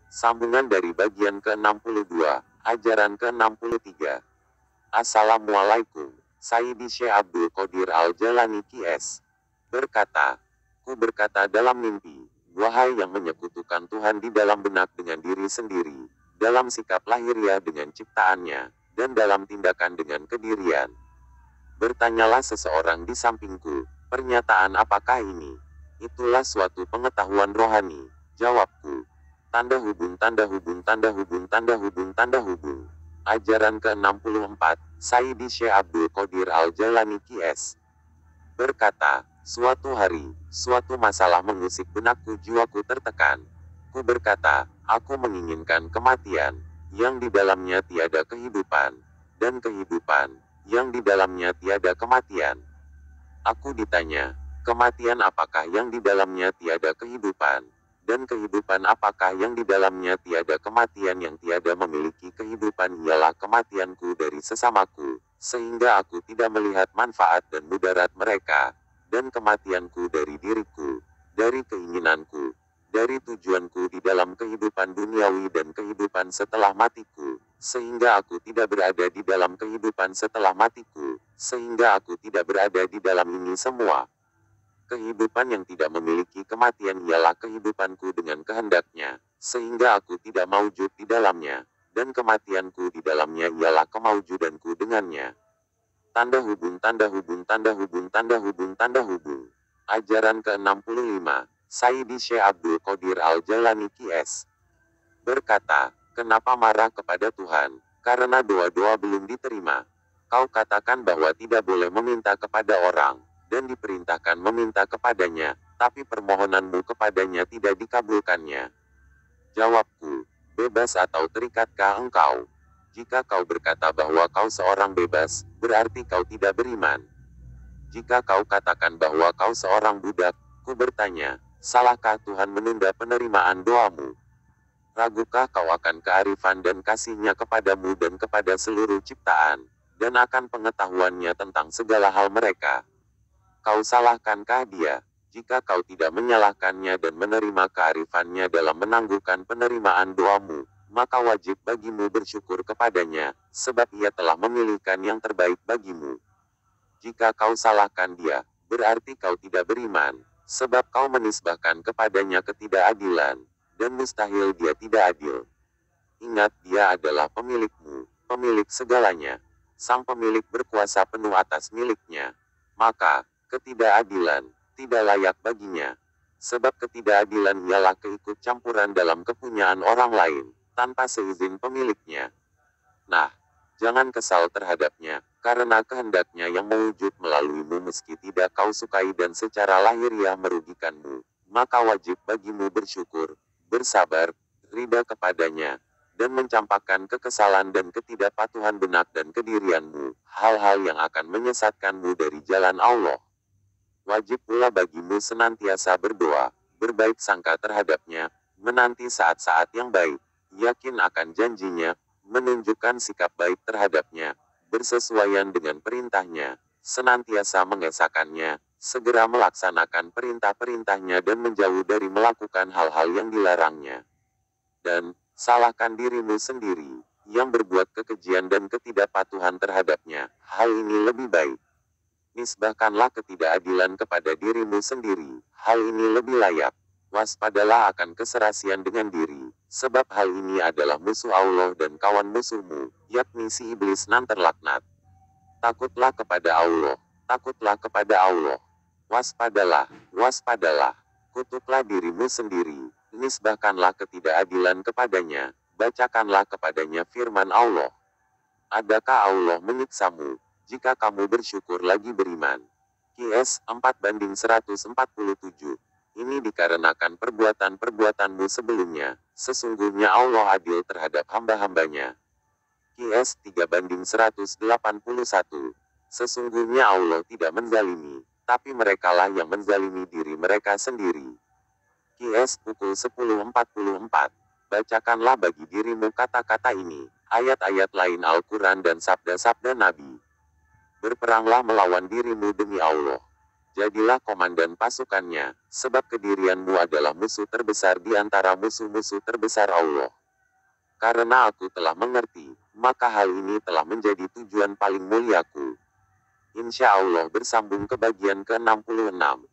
Sambungan dari bagian ke-62, ajaran ke-63. Assalamualaikum. Sayyidi Syekh Abdul Qadir Al-Jalani QS berkata, ku berkata dalam mimpi, wahai yang menyekutukan Tuhan di dalam benak dengan diri sendiri, dalam sikap lahiriah dengan ciptaannya, dan dalam tindakan dengan kedirian. Bertanyalah seseorang di sampingku, pernyataan apakah ini? Itulah suatu pengetahuan rohani, jawabku. Tanda hubung, tanda hubung, tanda hubung, tanda hubung, tanda hubung. Ajaran ke-64, Sayyidi Syekh Abdul Qadir Al-Jalani QS berkata, suatu hari, suatu masalah mengusik benakku, jiwaku tertekan. Ku berkata, aku menginginkan kematian, yang di dalamnya tiada kehidupan, dan kehidupan, yang di dalamnya tiada kematian. Aku ditanya, kematian apakah yang di dalamnya tiada kehidupan? Dan kehidupan apakah yang di dalamnya tiada kematian? Yang tiada memiliki kehidupan ialah kematianku dari sesamaku, sehingga aku tidak melihat manfaat dan mudarat mereka, dan kematianku dari diriku, dari keinginanku, dari tujuanku di dalam kehidupan duniawi dan kehidupan setelah matiku, sehingga aku tidak berada di dalam kehidupan setelah matiku, sehingga aku tidak berada di dalam ini semua. Kehidupan yang tidak memiliki kematian ialah kehidupanku dengan kehendaknya, sehingga aku tidak maujud di dalamnya, dan kematianku di dalamnya ialah kemaujudanku dengannya. Tanda hubung, tanda hubung, tanda hubung, tanda hubung, tanda hubung. Ajaran ke-65, Sayyidi Syekh Abdul Qadir Al-Jalani QS berkata, kenapa marah kepada Tuhan? Karena doa-doa belum diterima. Kau katakan bahwa tidak boleh meminta kepada orang, dan diperintahkan meminta kepadanya, tapi permohonanmu kepadanya tidak dikabulkannya. Jawabku, bebas atau terikatkah engkau? Jika kau berkata bahwa kau seorang bebas, berarti kau tidak beriman. Jika kau katakan bahwa kau seorang budak, ku bertanya, salahkah Tuhan menunda penerimaan doamu? Ragukah kau akan kearifan dan kasih-Nya kepadamu dan kepada seluruh ciptaan, dan akan pengetahuannya tentang segala hal mereka? Kau salahkankah Dia? Jika kau tidak menyalahkannya dan menerima kearifannya dalam menangguhkan penerimaan doamu, maka wajib bagimu bersyukur kepadanya, sebab Ia telah memilihkan yang terbaik bagimu. Jika kau salahkan Dia, berarti kau tidak beriman, sebab kau menisbahkan kepadanya ketidakadilan, dan mustahil Dia tidak adil. Ingat, Dia adalah pemilikmu, pemilik segalanya. Sang pemilik berkuasa penuh atas miliknya. Maka, ketidakadilan tidak layak baginya. Sebab ketidakadilan ialah keikut campuran dalam kepunyaan orang lain, tanpa seizin pemiliknya. Nah, jangan kesal terhadapnya, karena kehendaknya yang mewujud melaluimu meski tidak kau sukai dan secara lahiriah merugikanmu, maka wajib bagimu bersyukur, bersabar, ridha kepadanya, dan mencampakkan kekesalan dan ketidakpatuhan benak dan kedirianmu, hal-hal yang akan menyesatkanmu dari jalan Allah. Wajib pula bagimu senantiasa berdoa, berbaik sangka terhadapnya, menanti saat-saat yang baik, yakin akan janjinya, menunjukkan sikap baik terhadapnya, bersesuaian dengan perintahnya, senantiasa mengesahkannya, segera melaksanakan perintah-perintahnya dan menjauh dari melakukan hal-hal yang dilarangnya. Dan, salahkan dirimu sendiri, yang berbuat kekejian dan ketidakpatuhan terhadapnya, hal ini lebih baik. Nisbahkanlah ketidakadilan kepada dirimu sendiri, hal ini lebih layak. Waspadalah akan keserasian dengan diri, sebab hal ini adalah musuh Allah dan kawan musuhmu, yakni si iblis nan terlaknat. Takutlah kepada Allah, takutlah kepada Allah. Waspadalah, waspadalah, kutuklah dirimu sendiri, nisbahkanlah ketidakadilan kepadanya, bacakanlah kepadanya firman Allah. Adakah Allah menyiksamu, jika kamu bersyukur lagi beriman? QS 4:147. Ini dikarenakan perbuatan-perbuatanmu sebelumnya, sesungguhnya Allah adil terhadap hamba-hambanya. QS 3:181. Sesungguhnya Allah tidak menzalimi, tapi merekalah yang menzalimi diri mereka sendiri. QS pukul 10.44. Bacakanlah bagi dirimu kata-kata ini, ayat-ayat lain Al-Quran dan sabda-sabda Nabi. Berperanglah melawan dirimu demi Allah. jadilah komandan pasukannya, sebab kedirianmu adalah musuh terbesar di antara musuh-musuh terbesar Allah. Karena aku telah mengerti, maka hal ini telah menjadi tujuan paling muliaku. Insya Allah bersambung ke bagian ke-66.